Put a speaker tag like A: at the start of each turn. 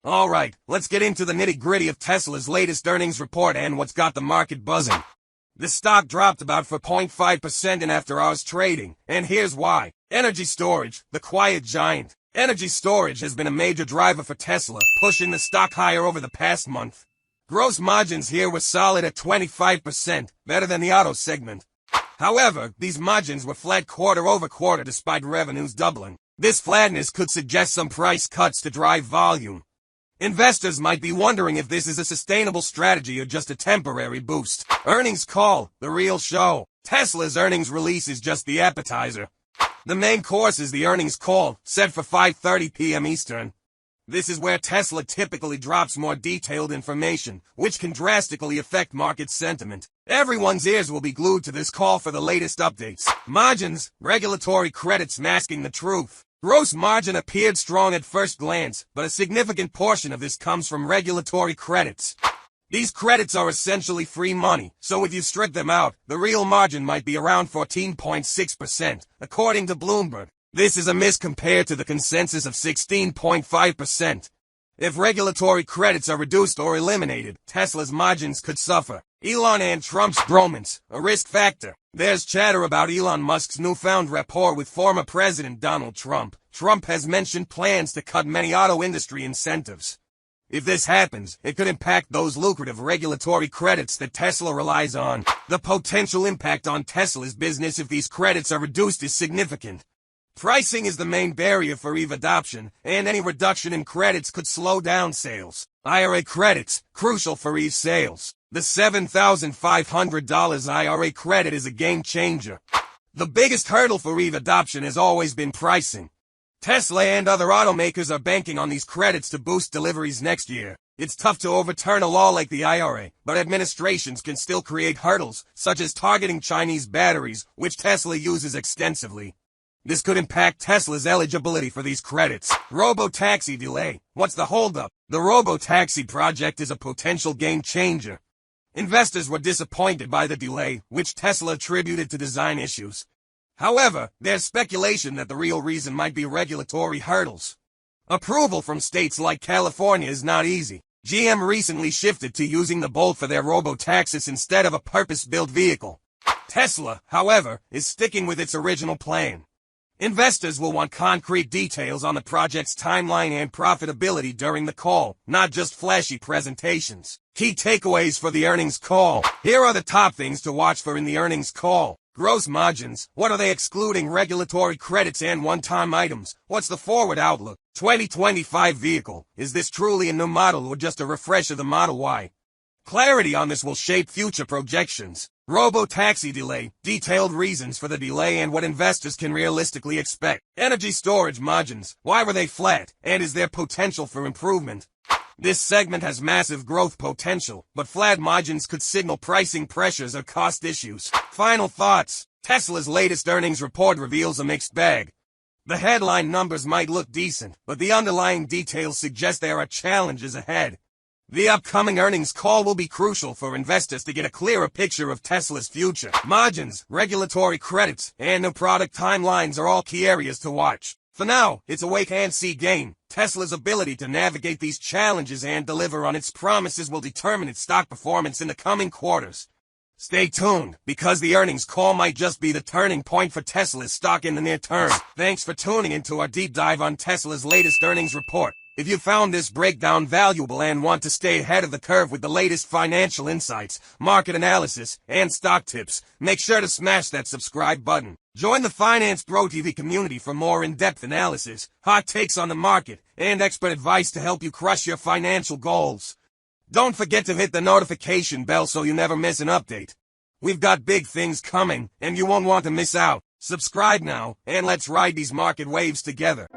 A: Alright, let's get into the nitty-gritty of Tesla's latest earnings report and what's got the market buzzing. The stock dropped about 4.5% in after-hours trading, and here's why. Energy storage, the quiet giant. Energy storage has been a major driver for Tesla, pushing the stock higher over the past month. Gross margins here were solid at 25%, better than the auto segment. However, these margins were flat quarter over quarter despite revenues doubling. This flatness could suggest some price cuts to drive volume. Investors might be wondering if this is a sustainable strategy or just a temporary boost. Earnings call, the real show. Tesla's earnings release is just the appetizer. The main course is the earnings call, set for 5:30 p.m. Eastern. This is where Tesla typically drops more detailed information, which can drastically affect market sentiment. Everyone's ears will be glued to this call for the latest updates. Margins, regulatory credits masking the truth. Gross margin appeared strong at first glance, but a significant portion of this comes from regulatory credits. These credits are essentially free money, so if you strip them out, the real margin might be around 14.6%, according to Bloomberg. This is a miss compared to the consensus of 16.5%. If regulatory credits are reduced or eliminated, Tesla's margins could suffer. Elon and Trump's bromance, a risk factor. There's chatter about Elon Musk's newfound rapport with former President Donald Trump. Trump has mentioned plans to cut many auto industry incentives. If this happens, it could impact those lucrative regulatory credits that Tesla relies on. The potential impact on Tesla's business if these credits are reduced is significant. Pricing is the main barrier for EV adoption, and any reduction in credits could slow down sales. IRA credits, crucial for EV sales. The $7,500 IRA credit is a game changer. The biggest hurdle for EV adoption has always been pricing. Tesla and other automakers are banking on these credits to boost deliveries next year. It's tough to overturn a law like the IRA, but administrations can still create hurdles, such as targeting Chinese batteries, which Tesla uses extensively. This could impact Tesla's eligibility for these credits. Robo-taxi delay. What's the holdup? The Robo-taxi project is a potential game changer. Investors were disappointed by the delay, which Tesla attributed to design issues. However, there's speculation that the real reason might be regulatory hurdles. Approval from states like California is not easy. GM recently shifted to using the Bolt for their robo-taxis instead of a purpose-built vehicle. Tesla, however, is sticking with its original plan. Investors will want concrete details on the project's timeline and profitability during the call, not just flashy presentations. Key takeaways for the earnings call. Here are the top things to watch for in the earnings call. Gross margins. What are they excluding regulatory credits and one-time items? What's the forward outlook? 2025 vehicle. Is this truly a new model or just a refresh of the Model Y? Clarity on this will shape future projections. Robo-taxi delay. Detailed reasons for the delay and what investors can realistically expect. Energy storage margins. Why were they flat? And is there potential for improvement? This segment has massive growth potential, but flat margins could signal pricing pressures or cost issues. Final thoughts. Tesla's latest earnings report reveals a mixed bag. The headline numbers might look decent, but the underlying details suggest there are challenges ahead. The upcoming earnings call will be crucial for investors to get a clearer picture of Tesla's future. Margins, regulatory credits, and new product timelines are all key areas to watch. For now, it's a wait-and-see game. Tesla's ability to navigate these challenges and deliver on its promises will determine its stock performance in the coming quarters. Stay tuned, because the earnings call might just be the turning point for Tesla's stock in the near term. Thanks for tuning into our deep dive on Tesla's latest earnings report. If you found this breakdown valuable and want to stay ahead of the curve with the latest financial insights, market analysis, and stock tips, make sure to smash that subscribe button. Join the Finance Bro TV community for more in-depth analysis, hot takes on the market, and expert advice to help you crush your financial goals. Don't forget to hit the notification bell so you never miss an update. We've got big things coming, and you won't want to miss out. Subscribe now, and let's ride these market waves together.